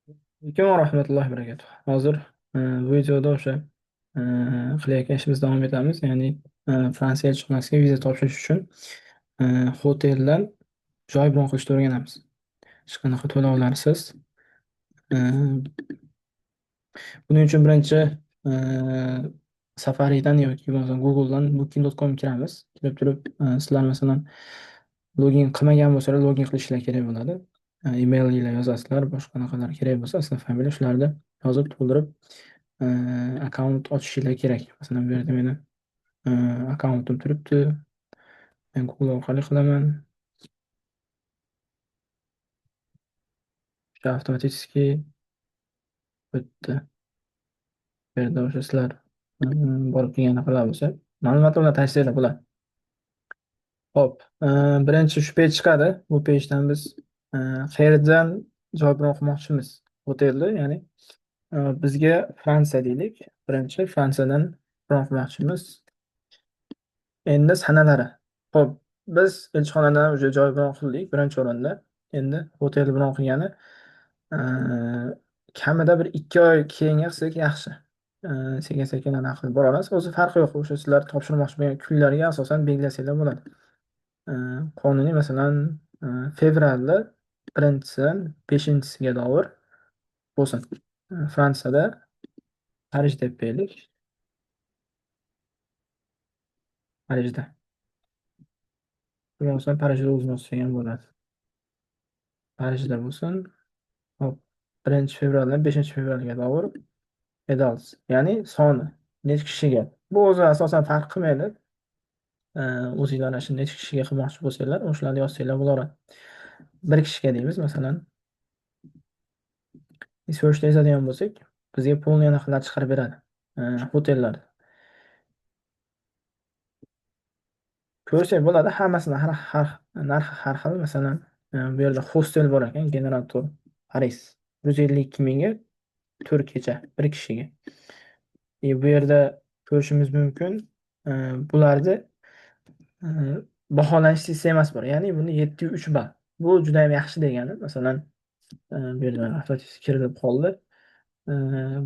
Assalomu rahmatullohi barakatuh. Hozir bu videoda o'sha e, qilayotgan ishimizni davom etamiz. Ya'ni Fransiya elchixonasiga viza topshirish uchun e, hoteldan joy bron qilishni o'rganamiz. Hech qanaqa to'lovlarsiz. E, Buning uchun birinchi e, Safari'dan yoki bo'lmasam Google'dan booking.com kiramiz. Kirib turib sizlar masalan login qilmagan bo'lsalar login qilishlari kerak bo'ladi. Email ila yozasizlar, boshqa qanaqalar kerak bo'lsa, ism familiya shularni yozib to'ldirib e, akkaunt ochishinglar kerak. Masalan, bu yerda meni e, akkauntim turibdi. Men Google orqali qilaman. O'sha avtomatik o'tdi. Bu yerda o'sha sizlar borib kelgan qiladi bo'lsa, ma'lumotlarni tashlanglar bo'ladi. Hop, birinchi shu pej chiqadi. Bu pejdan biz e, qayerdan joy bilan o'qimoqchimiz? Hotelni, ya'ni bizga Fransiya deylik. Birinchi Fransiyadan biron qilmoqchimiz. Endi sanalari. Hop, biz elchixonadan o'sha joy biron qildik birinchi o'rinda. Endi hotel biron qilgani e, kamida bir 2 oy keyinga qilsak yaxshi. Sekin-sekin anaqa qilib boramiz. O'zi farqi yo'q. O'sha sizlar topshirmoqchi bo'lgan kunlarga asosan belgilasanglar bo'ladi. Ee, Qonuniy masalan fevralda birinchisidan beshinchisiga dovur bo'lsin. Fransiyada Parij deb qo'yaylik. Parijda. Bo'lmasa Parijda o'zini o'tsagan bo'ladi. Parijda bo'lsin. Hop. 1 fevraldan 5 fevralga dovur adults. Ya'ni soni necha kishiga. Bu o'zi asosan farq qilmaydi. O'zinglar ana shu necha kishiga qilmoqchi bo'lsanglar, o'shalarni yozsanglar bo'laveradi. Bir kishiga deymiz masalan. Searchda yozadigan bo'lsak, bizga polniy narxlar chiqarib beradi. Hotellar. Ko'rsak bo'ladi, hammasini narxi har xil. Masalan, bu yerda hostel bor ekan, generator Paris 152 mingga 4 kecha bir kishiga. Bu yerda ko'rishimiz mumkin, bularni e, baholanish sistemasi bor. Ya'ni buni 7.3 ball. Bu juda ham yaxshi degani. Masalan, bu yerda mana avtomatik kirilib qoldi.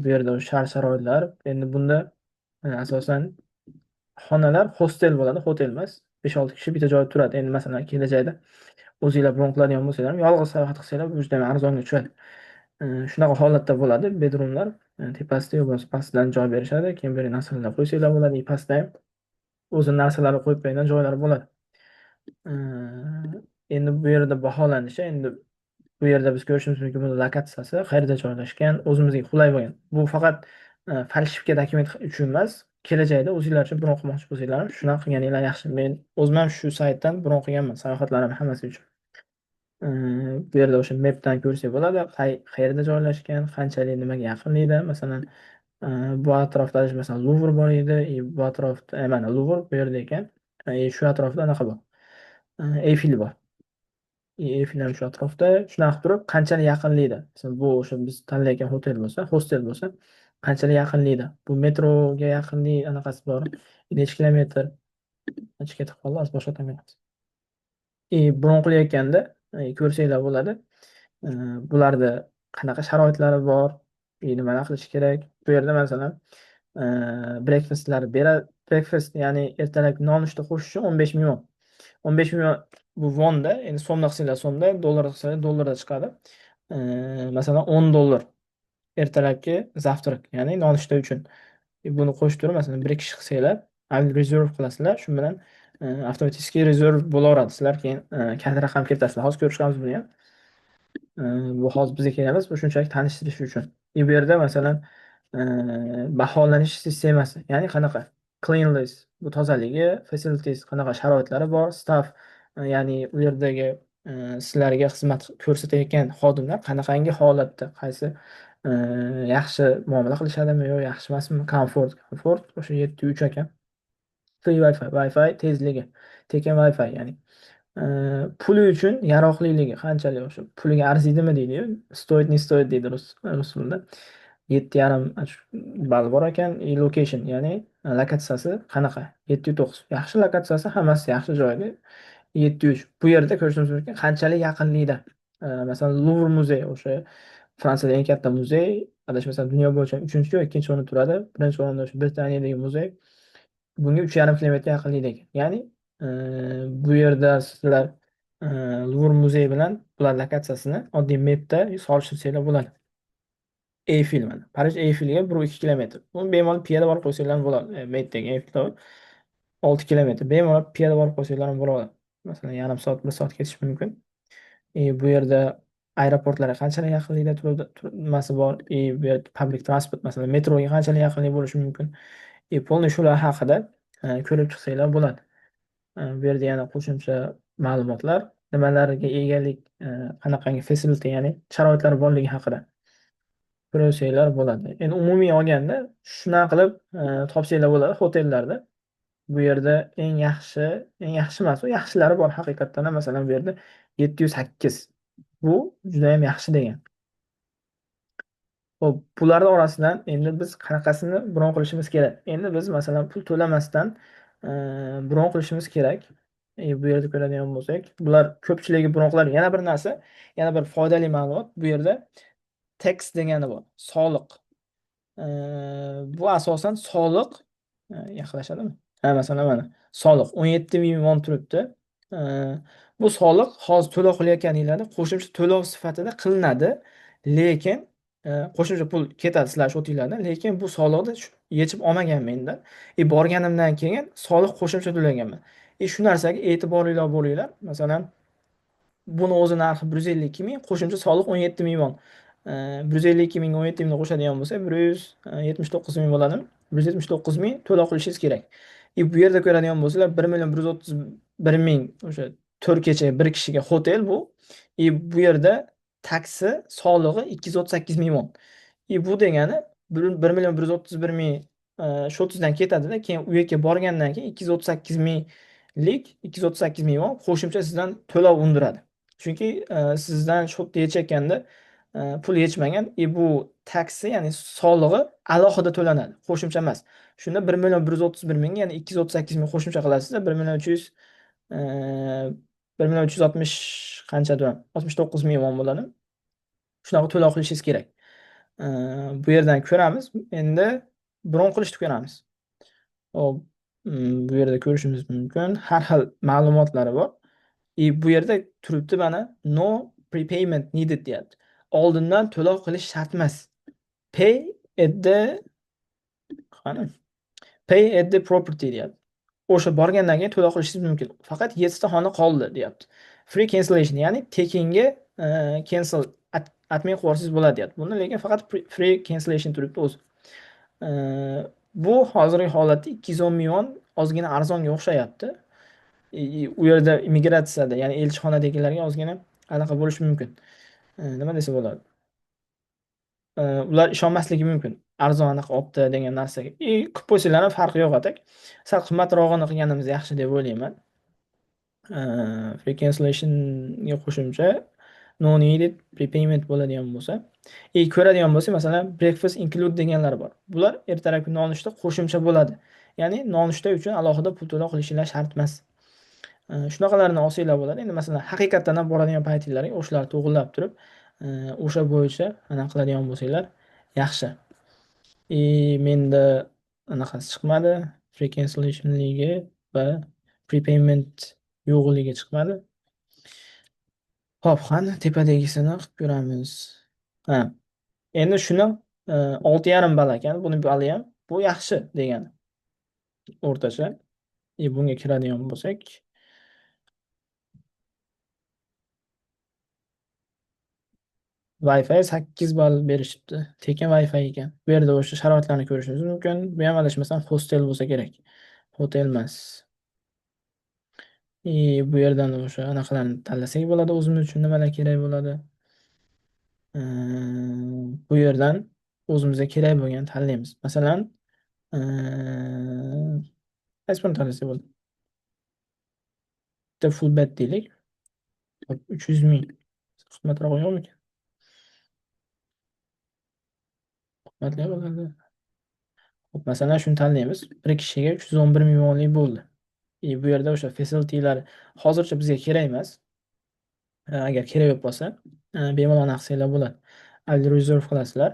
Bu yerda shart-sharoitlar. Endi bunda asosan xonalar hostel bo'ladi, hotel emas. 5-6 kishi bitta joyda turadi. Endi masalan, kelajakda o'zinglar bron qiladigan bo'lsanglar ham, yolg'iz sayohat qilsanglar, bu juda ham arzonga tushadi. Shunaqa holatda bo'ladi. Bedroomlar tepasida yo bo'lmasa pastidan joy berishadi. Keyin bu yerga narsalar qo'ysanglar bo'ladi. Pastda ham o'zini narsalari qo'yib qo'ygan joylari bo'ladi. Endi bu yerda baholanishi, endi bu yerda biz ko'rishimiz mumkin, buni lokatsiyasi qayerda joylashgan, o'zimizga qulay bo'lgan. Bu faqat falsifika dokument uchun emas, kelajakda o'zinglar uchun bron qilmoqchi bo'lsanglar ham shunaqa qilganinglar yaxshi. Men o'zim ham shu saytdan bron qilganman, sayohatlarim hammasi uchun. Bu yerda o'sha mapdan ko'rsak bo'ladi, qayerda joylashgan, qanchalik nimaga yaqinlikda. Masalan, bu atrofda masalan Luvr bor edi, bu atrofda mana Luvr bu yerda ekan. Shu atrofda anaqa bor. Eyfel bor. Eyfel ham shu atrofda. Shunaqa turib, qanchalik yaqinlikda. Masalan, bu o'sha biz tanlayotgan hotel bo'lsa, hostel bo'lsa, qanchalik yaqinlikda. Bu metroga yaqinlik anaqasi bor. Necha kilometr? Qancha ketib qoldi? Az boshqa tomonamiz. Bron qilayotganda ko'rsanglar bo'ladi. Bularda qanaqa sharoitlari bor, nimalar qilish kerak. Bu yerda masalan breakfastlar beradi. Breakfast ya'ni ertalab nonushta qo'shish uchun 15 ming won. 15 ming bu vonda, endi so'mda qilsanglar so'mda, dollar qilsanglar dollarda chiqadi. Masalan 10 dollar ertalabki zavtrak, ya'ni nonushta uchun. Buni qo'shib turib, masalan, bir kishi qilsanglar, reserve qilasizlar, shu bilan avtomatik rezerv bo'laveradi. Sizlar keyin kalta raqam kiritasizlar. Hozir ko'rib chiqamiz buni ham. Bu hozir bizga kerak emas, bu shunchaki tanishtirish uchun. Bu yerda masalan baholanish sistemasi, ya'ni qanaqa cleanliness, bu tozaligi, facilities, qanaqa sharoitlari bor, staff, ya'ni u yerdagi sizlarga xizmat ko'rsatayotgan xodimlar qanaqangi holatda, qaysi yaxshi muomala qilishadimi yo yaxshi emasmi, komfort o'sha 7.3 ekan. Free Wi-Fi tezligi, tekin Wi-Fi, ya'ni puli uchun yaroqliligi qanchalik, o'sha puliga arziydimi deydi-yu, stoit не стоит deydi rus tilida. 7,5 ball bor ekan. Location, ya'ni lokatsiyasi qanaqa? 7.9. Yaxshi lokatsiyasi, hammasi yaxshi joyda. 7.3. Bu yerda ko'rishimiz mumkin qanchalik yaqinlikda. Masalan, Luvr muzey o'sha Fransiyada eng katta muzey, adashmasam dunyo bo'yicha 3-chi yo 2-chi o'rinda turadi. Birinchi o'rinda o'sha Britaniyadagi muzey. Bunga 3,5 kilometr yaqinlikda ekan. Ya'ni e, bu yerda sizlar e, Luvr muzeyi bilan bular lokatsiyasini oddiy mapda solishtrsanglar bo'ladi. Eyfel mana. Parij Eyfeliga 1-2 kilometr. Uni bemalol piyoda borib qo'ysanglar ham bo'ladi. Mapdagi Eyfel tower 6 kilometr. Bemalol piyoda borib qo'ysanglar ham bo'ladi. Masalan, yarim soat, 1 soat ketish mumkin. Bu yerda aeroportlarga qanchalik yaqinlikda nimasi bor, bu yerda public transport, masalan, metroga qanchalik yaqinlik bo'lishi mumkin. Polniy shular haqida ko'rib chiqsanglar bo'ladi. Bu yerda yana qo'shimcha ma'lumotlar, nimalarga egalik, qanaqangi facility, ya'ni sharoitlar borligi haqida ko'rsanglar bo'ladi. Endi umumiy olganda shunaqa qilib topsanglar bo'ladi hotellarda. Bu yerda eng yaxshi emas, u yaxshilari bor haqiqatdan ham. Masalan, bu yerda 708. Bu juda ham yaxshi degan. Xo'p, bularning orasidan endi biz qanaqasini bron qilishimiz kerak? Endi biz masalan pul to'lamasdan e, bron qilishimiz kerak. Bu yerda ko'radigan bo'lsak, bular ko'pchiligi bron qiladi. Yana bir narsa, yana bir foydali ma'lumot, bu yerda tax degani bor, soliq. Bu asosan soliq yaqinlashadimi? Ha, masalan mana soliq 17 ming won turibdi. E, Bu soliq hozir to'lov qilayotganinglarda qo'shimcha to'lov sifatida qilinadi, lekin qo'shimcha pul ketadi sizlar shu o'tinglardan, lekin bu soliqni yechib olmaganman mendan. Borganimdan keyin soliq qo'shimcha to'laganman. Shu narsaga e'tiborli bo'linglar. Masalan, buni o'zi narxi 152 ming, qo'shimcha soliq 17 ming won. 152 ming 17 mingni qo'shadigan bo'lsa, 179 ming bo'ladimi? 179 ming to'lov qilishingiz kerak. Bu yerda ko'radigan bo'lsalar, 1,131 ming o'sha 4 kecha bir kishiga hotel bu. Bu yerda taksi, solig'i 238 ming won. Bu degani 1,131 ming shu 30dan ketadida, keyin u yerga borgandan keyin 238 ming won qo'shimcha sizdan to'lov undiradi. Chunki sizdan shu yerda yechayotganda pul yechmagan, bu taksi, ya'ni solig'i alohida to'lanadi, qo'shimcha emas. Shunda 1,131 ming, ya'ni 238 ming qo'shimcha qilasizda 1,300 e, 1,360 qanchadir, 69 ming won bo'ladi. Shunaqa to'lov qilishingiz kerak. Bu yerdan ko'ramiz. Endi bron qilishni ko'ramiz. Hop, bu yerda ko'rishimiz mumkin. Har xil ma'lumotlari bor. Bu yerda turibdi mana no prepayment needed deyapti. Oldindan to'lov qilish shart emas. Pay at the qani? Pay at the property deyapti. O'sha borgandan keyin to'lov qilishingiz mumkin. Faqat 7 ta xona qoldi deyapti. Free cancellation, ya'ni tekinga cancel atmay qo'yarsiz bo'ladi deyapti. Bunda lekin faqat free cancellation turibdi o'zi. Bu hozirgi holatda 210 ming won ozgina arzonga o'xshayapti. U yerda immigratsiyada, ya'ni elchixonadagilarga ozgina anaqa bo'lishi mumkin. Nima desa bo'ladi? Ular ishonmasligi mumkin. Arzon anaqa olibdi degan narsaga. Qilib qo'ysanglar ham farqi yo'q atak. Sal qimmatrog'ini qilganimiz yaxshi deb o'ylayman. Free cancellationga qo'shimcha no needed prepayment bo'ladigan bo'lsa, ko'radigan bo'lsa, masalan, breakfast include deganlar bor. Bular ertalabki nonushta qo'shimcha bo'ladi. Ya'ni nonushta uchun alohida pul to'lov qilishinglar shart emas. Shunaqalarni olsanglar bo'ladi. Endi masalan, haqiqatdan ham boradigan paytinglarga o'shalarni to'g'irlab turib, o'sha bo'yicha anaqa qiladigan bo'lsanglar yaxshi. Menda anaqasi chiqmadi, free cancellationligi va prepayment yo'qligi chiqmadi. Hop, qani tepadagisini qilib ko'ramiz. Ha, endi shuni 6,5 ball ekan. Buni bali ham bu yaxshi degani. O'rtacha. Bunga kiradigan bo'lsak, Wi-Fi 8 ball berishibdi. Tekin Wi-Fi ekan. Bu yerda o'sha sharoitlarni ko'rishingiz mumkin. Bu ham adashmasam hostel bo'lsa kerak. Hotel emas. Bu yerdan o'sha anaqalarni tanlasak bo'ladi, o'zimiz uchun nimalar kerak bo'ladi. Bu yerdan o'zimizga kerak bo'lgan tanlaymiz. Masalan, qaysi birini tanlasak bo'ladi? Bitta full bed deylik. 300 ming. Qimmatroq yo'qmikan? Qimmatli bo'ladi. Hop, masalan, shuni tanlaymiz. Bir kishiga 311 ming wonlik bo'ldi. Bu yerda o'sha facilitylar hozircha bizga kerak emas. Agar kerak bo'lib qolsa, bemalol aniq qilsanglar bo'ladi. reserve qilasizlar.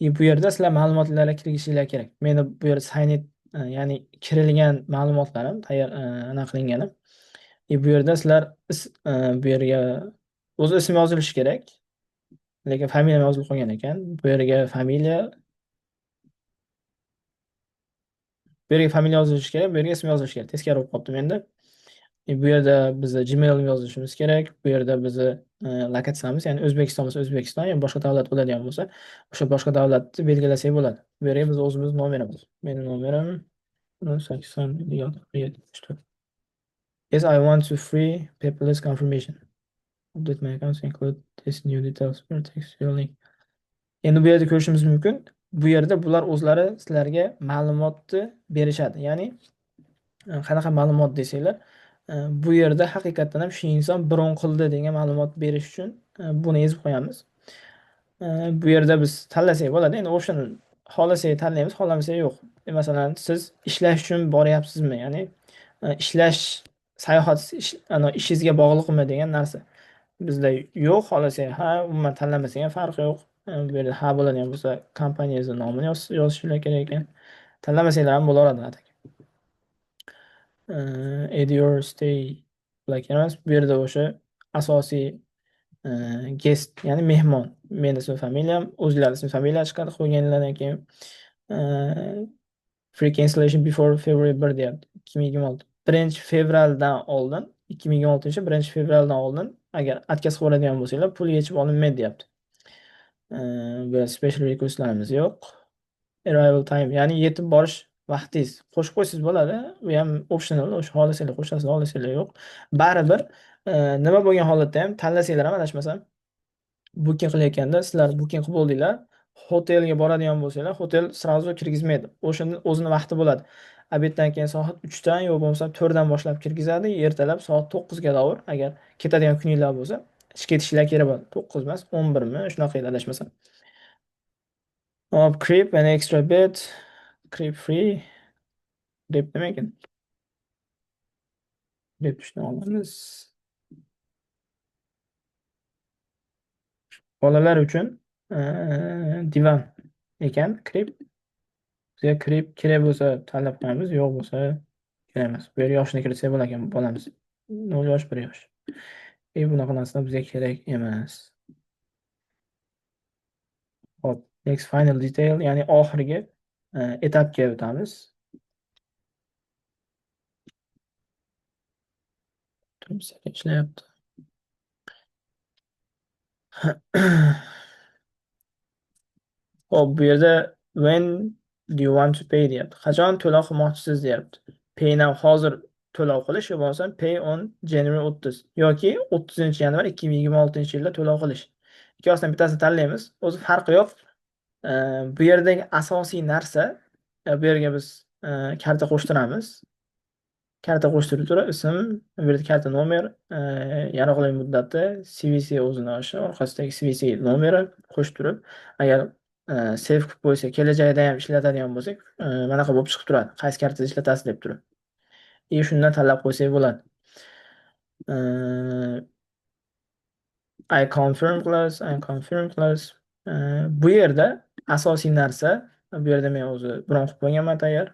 Bu yerda sizlar ma'lumotlarga kirishinglar kerak. Meni bu yerda sign it, ya'ni kirilgan ma'lumotlarim tayyor, anaqa qilinganim. Bu yerda sizlar bu yerga o'z ismi yozilishi kerak. Lekin familiyam yozilib qolgan ekan. Bu yerga familiya yozilishi kerak, bu yerga ism yozilishi kerak. Teskari bo'lib qolibdi menda. Bu yerda bizni Gmail yozishimiz kerak. Bu yerda bizni lokatsiyamiz, ya'ni O'zbekiston bo'lsa O'zbekiston, yoki boshqa davlat bo'ladigan bo'lsa, o'sha boshqa davlatni belgilasak bo'ladi. Bu yerga biz o'zimiz nomerimiz. Meni nomerim 86 Yes, I want to free paperless confirmation. Update my accounts include this new details for text your link. Endi bu yerda ko'rishimiz mumkin. Bu yerda bular o'zlari sizlarga ma'lumotni berishadi. Ya'ni qanaqa ma'lumot desanglar, bu yerda haqiqatdan ham shu inson biron qildi degan ma'lumot berish uchun buni yozib qo'yamiz. Bu yerda biz tanlasak bo'ladi. Endi option xohlasak tanlaymiz, xohlamasak yo'q. Masalan, siz ishlash uchun boryapsizmi? Ya'ni ishlash, sayohat ishingizga bog'liqmi degan narsa. Bizda yo'q, xohlasak ha, umuman tanlamasak ham farqi yo'q. Bu yerda ha bo'ladigan bo'lsa, kompaniyangizni nomini yozishinglar kerak ekan. Tanlamasanglar ham bo'laveradi. Add your stay like emas. Bu yerda o'sha asosiy guest, ya'ni mehmon. Meni ismi familiyam, o'zlari ismi familiya chiqadi qo'yganlardan keyin free cancellation before February 1 deyapti. 2026. 1-fevraldan oldin, 2026 1-fevraldan oldin agar отказ qilib yuboradigan bo'lsanglar, pul yechib olinmaydi deyapti. Bu special requestlarimiz yo'q. Arrival time, ya'ni yetib borish vaqtingiz qo'shib qo'ysangiz bo'ladi. Bu ham optional, o'sha xohlasanglar qo'shasiz, xohlasanglar yo'q. Baribir nima bo'lgan holatda ham tanlasanglar ham adashmasam, booking qilayotganda sizlar booking qilib bo'ldinglar, hotelga boradigan bo'lsanglar, hotel sразу kirgizmaydi. O'shani o'zini vaqti bo'ladi. Obeddan keyin soat 3 dan yo'q bo'lmasa 4 dan boshlab kirgizadi. Ertalab soat 9 ga davr. Agar ketadigan kuninglar bo'lsa, ketishinglar kerak bo'ladi. 9 emas, 11 mi? Shunaqa edi adashmasam. Hop, creep and extra bed. Creep free. Creep nima ekan? Creep tushdan olamiz. Bolalar uchun divan ekan creep. Bizga creep kerak bo'lsa tanlab qo'yamiz, yo'q bo'lsa kerak emas. Bu yerga yoshini kiritsak bo'lar ekan bolamiz. 0 yosh, 1 yosh. Bunaqa narsalar bizga kerak emas. Hop, next final detail, ya'ni oxirgi etapga o'tamiz. Ishlayapti. Hop, bu yerda when do you want to pay deyapti. Qachon to'lov qilmoqchisiz deyapti. Pay now, hozir to'lov qilish, yo bo'lmasa pay on January 30 yoki 30-yanvar 2026-yilda to'lov qilish. Ikkosidan bittasini tanlaymiz. O'zi farqi yo'q. Bu yerdagi asosiy narsa, bu yerga biz karta qo'shtiramiz. Karta qo'shtirib turib, ism, bu yerda karta nomer, yaroqli muddati, CVC o'zini oshi, orqasidagi CVC nomeri qo'shib turib, agar save qilib qo'ysa, kelajakda ham ishlatadigan bo'lsak, mana bo'lib chiqib turadi. Qaysi kartada ishlatasiz deb turib. Shundan tanlab qo'ysak bo'ladi. I confirm qilamiz. Bu yerda asosiy narsa, bu yerda men o'zi bron qilib qo'yganman tayyor.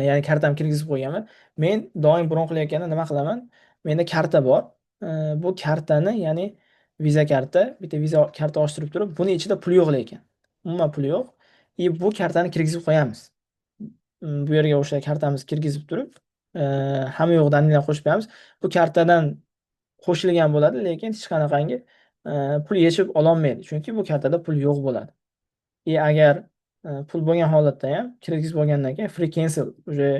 Ya'ni kartam kirgizib qo'yganman. Men doim bron qilayotganda nima qilaman? Menda karta bor. Bu kartani, ya'ni viza karta, bitta viza karta ochtirib turib, buni ichida pul yo'q lekin. Umuman pul yo'q. Bu kartani kirgizib qo'yamiz. Bu yerga o'sha kartamiz kirgizib turib, hamma yo'q danilani qo'shib qo'yamiz. Bu kartadan qo'shilgan bo'ladi, lekin hech qanaqangi pul yechib ololmaydi. Chunki bu kartada pul yo'q bo'ladi. Agar pul bo'lgan holatda ham kirgizib olgandan keyin free cancel, o'sha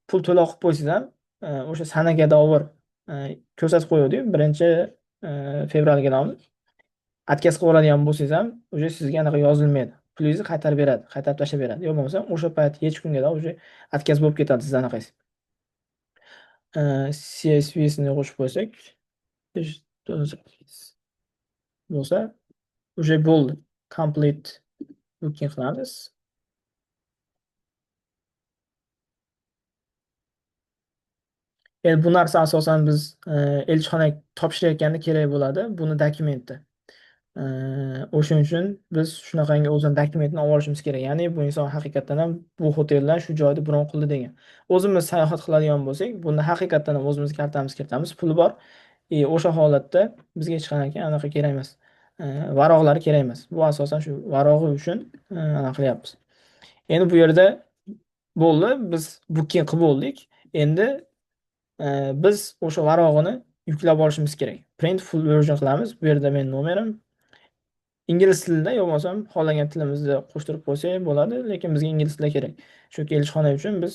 pul to'lov qilib qo'ysangiz ham o'sha sanaga davr ko'rsatib qo'yadi. 1-fevralga davr. Отказ qilib oladigan bo'lsangiz ham o'sha sizga anaqa yozilmaydi. Pulingizni qaytarib beradi, qaytarib tashlab beradi. Yo'q bo'lmasa o'sha payt hech kunga da o'sha отказ bo'lib ketadi siz anaqangiz. CSV ni qo'shib qo'ysak bo'lsa o'sha bo'ldi. Complete booking qilamiz. Bu narsa asosan biz elchixonaga topshirayotganda kerak bo'ladi. Buni dokumenti. E, O'shaning uchun biz shunaqangi o'zini dokumentini olib olishimiz kerak. Ya'ni bu inson haqiqatdan ham bu hoteldan shu joyda bron qildi degan. O'zimiz sayohat qiladigan bo'lsak, bunda haqiqatdan ham o'zimiz kartamiz kiritamiz, puli bor. O'sha holatda bizga hech qanaqa anaqa kerak emas. E, Varoqlari kerak emas. Bu asosan shu varog'i uchun anaqa qilyapmiz. Endi bu yerda bo'ldi, biz booking qilib bo'ldik. Endi biz o'sha varog'ini yuklab olishimiz kerak. Print full version qilamiz. Bu yerda men nomerim ingliz tilida yo bo'lmasam xohlagan tilimizda qo'shtirib qo'ysak ham bo'ladi, lekin bizga ingliz tili kerak. Chunki elchixona uchun biz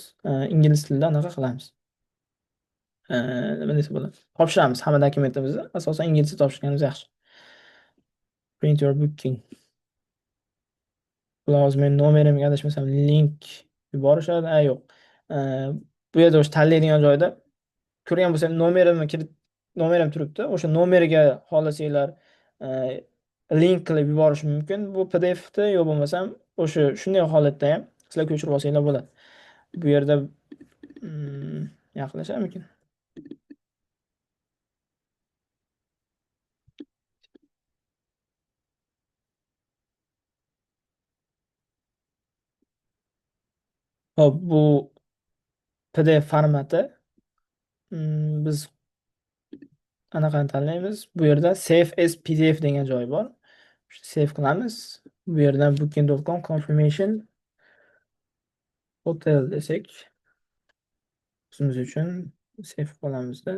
ingliz tilida anaqa qilamiz. E, Nima desa bo'ladi? Topshiramiz hamma dokumentimizni. Asosan inglizcha topshirganimiz yaxshi. Print your booking. Hozir men nomerimga adashmasam link yuborishadi. Yo'q. E, Bu yerda o'sha tanlaydigan joyda ko'rgan bo'lsam nomerim turibdi. O'sha nomeriga xohlasanglar e, link qilib yuborish mumkin. Bu PDFni yo bo'lmasam o'sha shunday holatda ham sizlar ko'chirib olsanglar bo'ladi. Bu yerda yaqinlasharmikin? Hop, bu PDF formati. Biz anaqani tanlaymiz. Bu yerda Save as PDF degan joy bor. Save qilamiz. Bu yerdan booking.com confirmation hotel desak, o'zimiz uchun save qolamizda.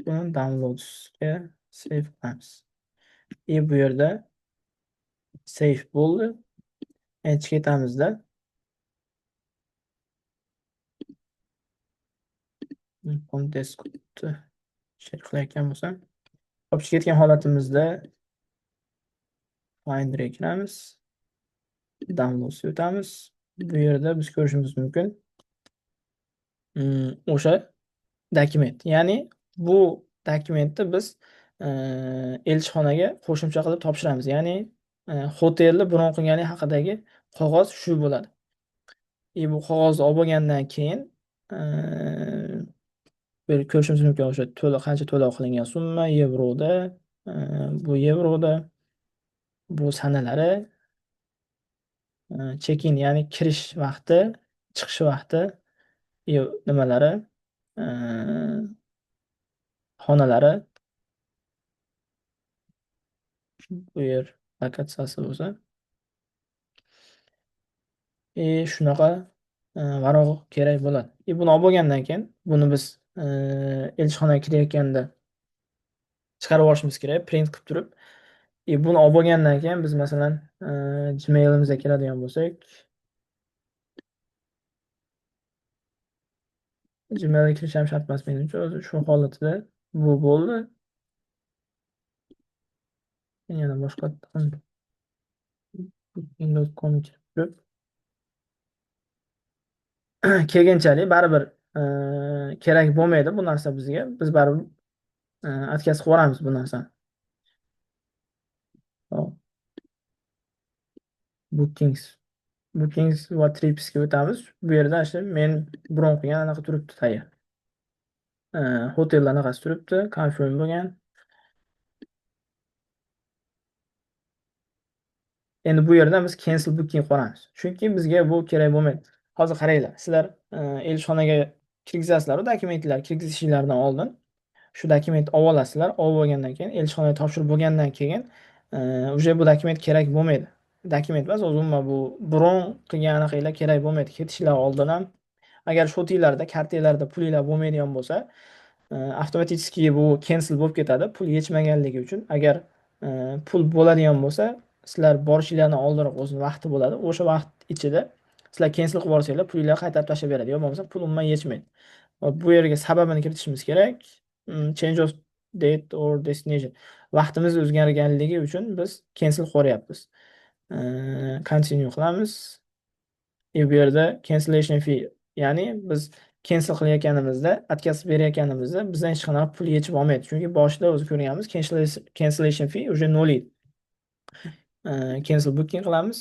Buni downloadsga save qilamiz. Bu yerda save bo'ldi. Endi ketamizda. Desktopni share qilayotgan bo'lsam, olib ketgan holatimizda Finder'ga kiramiz. Downloads o'tamiz. Bu yerda biz ko'rishimiz mumkin. O'sha dokument. Ya'ni bu dokumentni biz elchixonaga qo'shimcha qilib topshiramiz. Ya'ni hotelni bron qilgani haqidagi qog'oz shu bo'ladi. Bu qog'ozni olib bo'lgandan keyin bir ko'rishimiz mumkin o'sha qancha to'lov qilingan summa yevroda, bu yevroda, bu sanalari, check-in ya'ni kirish vaqti, chiqish vaqti, nimalari, xonalari, bu yer lokatsiyasi bo'lsa, shunaqa varog' kerak bo'ladi. Buni olib bo'lgandan keyin buni biz elchixonaga kirayotganda chiqarib olishimiz kerak, print qilib turib. Buni olib bo'lgandan keyin biz masalan Gmail'imizga kiradigan bo'lsak, Gmailga kirish ham shart emas menimcha. O'zi shu holatida bu bo'ldi. Yana boshqa booking.com kirib kelganchalik baribir kerak bo'lmaydi bu narsa bizga. Biz baribir o'tkazib yuboramiz bu narsani. Hop, Bookings. Bookings va Tripsga o'tamiz. Bu yerda işte men bron qilgan anaqa turibdi tayyor. Hotel anaqasi turibdi, confirm bo'lgan. Endi bu yerdan biz cancel booking qilamiz. Chunki bizga bu kerak bo'lmaydi. Hozir qaranglar, sizlar elchixonaga kirgizasizlar, dokumentlar kirgizishlaridan oldin shu dokument olib olasizlar. Olib olgandan keyin elchixonaga topshirib bo'lgandan keyin уже bu dokument kerak bo'lmaydi. Dokument emas, umuman bu bron qilgan anaqalar kerak bo'lmaydi. Ketishlar oldin ham agar shotinglarda, kartalarda pulinglar bo'lmaydigan bo'lsa, avtomatik bu cancel bo'lib ketadi, pul yetishmaganligi uchun. Agar pul bo'ladigan bo'lsa, sizlar borishinglardan oldinroq o'zini vaqti bo'ladi. O'sha vaqt ichida sizlar cancel qilib yuborsanglar, pulinglarni qaytarib tashlab beradi. Yo bo'lmasa pul umuman yetishmaydi. Bu yerga sababini kiritishimiz kerak. Change of date or destination. Vaqtimiz o'zgarganligi uchun biz cancel qilyapmiz. Continue qilamiz. Bu yerda cancellation fee, ya'ni biz cancel qilayotganimizda, o'tkazib berayotganimizda bizdan hech qanaqa pul yechib olmaydi. Chunki boshida o'zi ko'rganmiz, cancellation fee уже nol edi. Cancel booking qilamiz.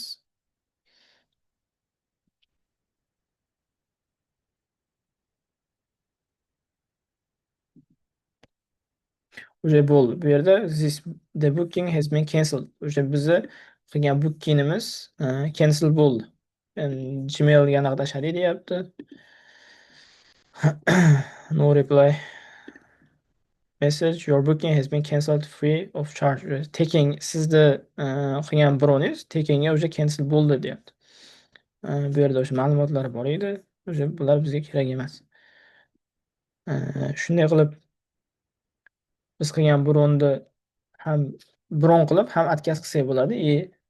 Уже bo'ldi. Bu yerda the booking has been cancelled. O'sha bizni qilgan bookingimiz cancel bo'ldi. Gmailga naqdashadi deyapti. No reply. Message, your booking has been cancelled free of charge. Taking sizni qilgan birovningiz takingga o'sha cancel bo'ldi deyapti. Bu yerda o'sha ma'lumotlar bor edi. O'sha bular bizga kerak emas. Shunday qilib biz qilgan bronni ham bron qilib ham отказ qilsak bo'ladi.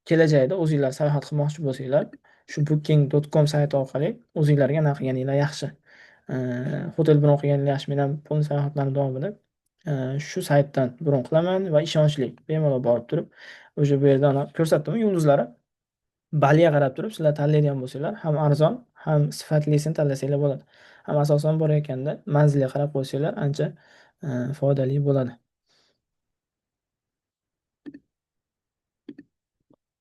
Kelajakda o'zinglar sayohat qilmoqchi bo'lsanglar, shu booking.com sayti orqali o'zinglarga nima qilganinglar yaxshi. Hotel bron qilganinglar yaxshi. Men ham polni sayohatlarim davomida shu saytdan bron qilaman va ishonchli. Bemalol borib turib, o'sha bu yerda ko'rsatdim yulduzlari. Baliga qarab turib sizlar tanlaydigan bo'lsanglar, ham arzon, ham sifatlisini tanlasanglar bo'ladi. Ham asosan borayotganda manzilga qarab qo'ysanglar ancha foydali bo'ladi.